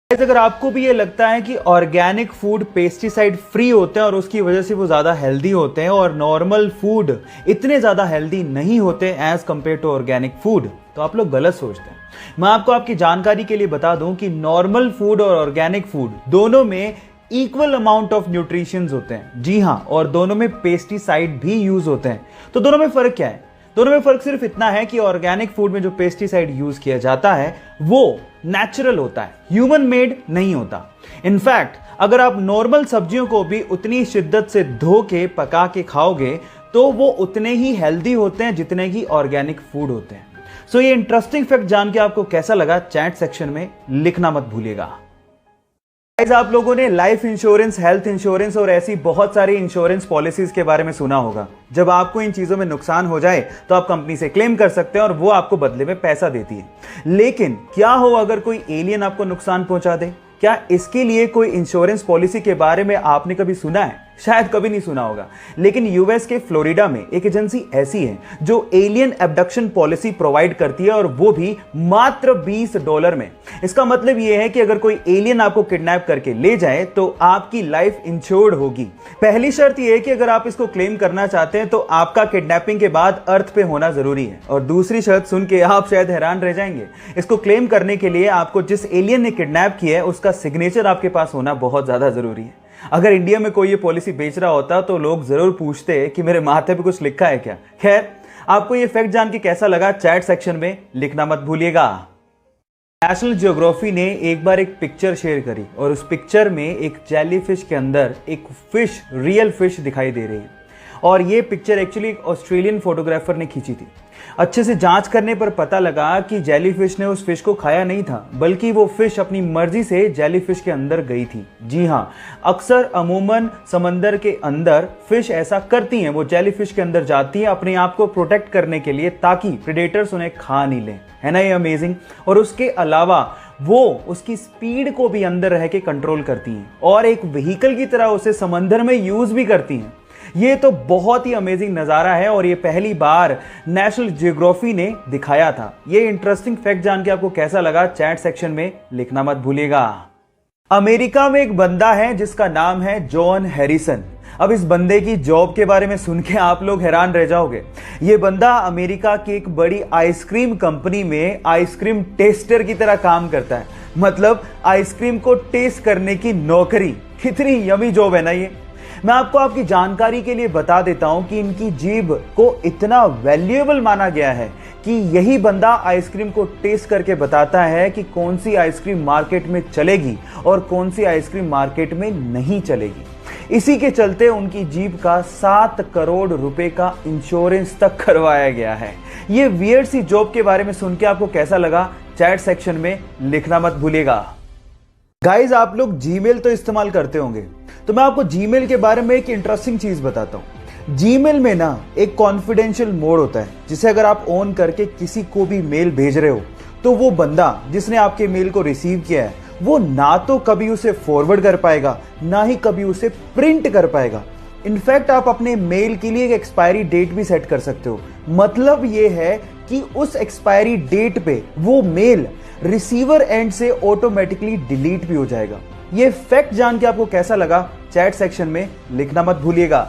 अगर आपको भी ये लगता है कि ऑर्गेनिक फूड पेस्टिसाइड फ्री होते हैं और उसकी वजह से वो ज़्यादा हेल्दी होते हैं और नॉर्मल फूड इतने ज़्यादा हेल्दी नहीं होते as compare to organic food, तो आप लोग गलत सोचते हैं। मैं आपको आपकी जानकारी के लिए बता दूं कि नॉर्मल फूड और ऑर्गेनिक फूड दोनों में इक्वल अमाउंट ऑफ न्यूट्रिशंस होते हैं। जी हाँ, और दोनों में पेस्टिसाइड भी यूज होते हैं। तो दोनों में फर्क क्या है? दोनों में फर्क सिर्फ इतना है कि ऑर्गेनिक फूड में जो पेस्टिसाइड यूज किया जाता है वो नेचुरल होता है, ह्यूमन मेड नहीं होता। इनफैक्ट अगर आप नॉर्मल सब्जियों को भी उतनी शिद्दत से धो के पका के खाओगे तो वो उतने ही हेल्दी होते हैं जितने की ऑर्गेनिक फूड होते हैं। सो ये इंटरेस्टिंग फैक्ट जान के आपको कैसा लगा चैट सेक्शन में लिखना मत भूलिएगा। आप लोगों ने लाइफ इंश्योरेंस, हेल्थ इंश्योरेंस और ऐसी बहुत सारी इंश्योरेंस पॉलिसीज के बारे में सुना होगा। जब आपको इन चीजों में नुकसान हो जाए तो आप कंपनी से क्लेम कर सकते हैं और वो आपको बदले में पैसा देती है। लेकिन क्या हो अगर कोई एलियन आपको नुकसान पहुंचा दे? क्या इसके लिए कोई इंश्योरेंस पॉलिसी के बारे में आपने कभी सुना है? शायद कभी नहीं सुना होगा। लेकिन यूएस के फ्लोरिडा में एक एजेंसी ऐसी है जो एलियन एब्डक्शन पॉलिसी प्रोवाइड करती है और वो भी मात्र $20 में। इसका मतलब यह है कि अगर कोई एलियन आपको किडनैप करके ले जाए तो आपकी लाइफ इंश्योर्ड होगी। पहली शर्त यह है कि अगर आप इसको क्लेम करना चाहते हैं तो आपका किडनैपिंग के बाद अर्थ पे होना जरूरी है। और दूसरी शर्त सुन के आप शायद हैरान रह जाएंगे। इसको क्लेम करने के लिए आपको जिस एलियन ने किडनैप किया है उसका सिग्नेचर आपके पास होना बहुत ज्यादा जरूरी है। अगर इंडिया में कोई ये पॉलिसी बेच रहा होता तो लोग जरूर पूछते कि मेरे माथे पे कुछ लिखा है क्या। खैर, आपको ये फैक्ट जान के कैसा लगा चैट सेक्शन में लिखना मत भूलिएगा। नेशनल ज्योग्राफी ने एक बार एक पिक्चर शेयर करी और उस पिक्चर में एक जेलीफिश के अंदर एक फिश, रियल फिश दिखाई दे रही है। और ये पिक्चर एक्चुअली एक ऑस्ट्रेलियन फोटोग्राफर ने खींची थी। अच्छे से जांच करने पर पता लगा कि जेलीफिश ने उस फिश को खाया नहीं था, बल्कि वो फिश अपनी मर्जी से जेलीफिश के अंदर गई थी। जी हाँ, अक्सर अमूमन समंदर के अंदर फिश ऐसा करती हैं, वो जेलीफिश के अंदर जाती हैं अपने आप को प्रोटेक्ट करने के लिए ताकि प्रेडेटर्स उन्हें खा नहीं लें। है ना ये अमेजिंग? और उसके अलावा वो उसकी स्पीड को भी अंदर रह के कंट्रोल करती हैं और एक व्हीकल की तरह उसे समंदर में यूज भी करती हैं। ये तो बहुत ही अमेजिंग नजारा है और ये पहली बार नेशनल ज्योग्राफी ने दिखाया था। ये इंटरेस्टिंग फैक्ट जान के आपको कैसा लगा चैट सेक्शन में लिखना मत भूलिएगा। अमेरिका में एक बंदा है जिसका नाम है जॉन हैरिसन। अब इस बंदे की जॉब के बारे में सुन के आप लोग हैरान रह जाओगे। ये बंदा अमेरिका की एक बड़ी आइसक्रीम कंपनी में आइसक्रीम टेस्टर की तरह काम करता है। मतलब आइसक्रीम को टेस्ट करने की नौकरी। कितनी यमी जॉब है ना ये। मैं आपको आपकी जानकारी के लिए बता देता हूं कि इनकी जीभ को इतना वैल्यूएबल माना गया है कि यही बंदा आइसक्रीम को टेस्ट करके बताता है कि कौन सी आइसक्रीम मार्केट में चलेगी और कौन सी आइसक्रीम मार्केट में नहीं चलेगी। इसी के चलते उनकी जीभ का 7 करोड़ रुपए का इंश्योरेंस तक करवाया गया है। ये वियर्ड सी जॉब के बारे में सुन के आपको कैसा लगा चैट सेक्शन में लिखना मत भूलिएगा। गाइज, आप लोग जीमेल तो इस्तेमाल करते होंगे, तो मैं आपको जीमेल के बारे में एक इंटरेस्टिंग चीज बताता हूं। जीमेल में ना एक कॉन्फिडेंशियल मोड होता है जिसे अगर आप ऑन करके किसी को भी मेल भेज रहे हो तो वो बंदा जिसने आपके मेल को रिसीव किया है वो ना तो कभी उसे फॉरवर्ड कर पाएगा ना ही कभी उसे प्रिंट कर पाएगा। इनफैक्ट आप अपने मेल के लिए एक एक्सपायरी डेट भी सेट कर सकते हो। मतलब ये है कि उस एक्सपायरी डेट पे वो मेल रिसीवर एंड से ऑटोमेटिकली डिलीट भी हो जाएगा। ये फैक्ट जान के आपको कैसा लगा चैट सेक्शन में लिखना मत भूलिएगा।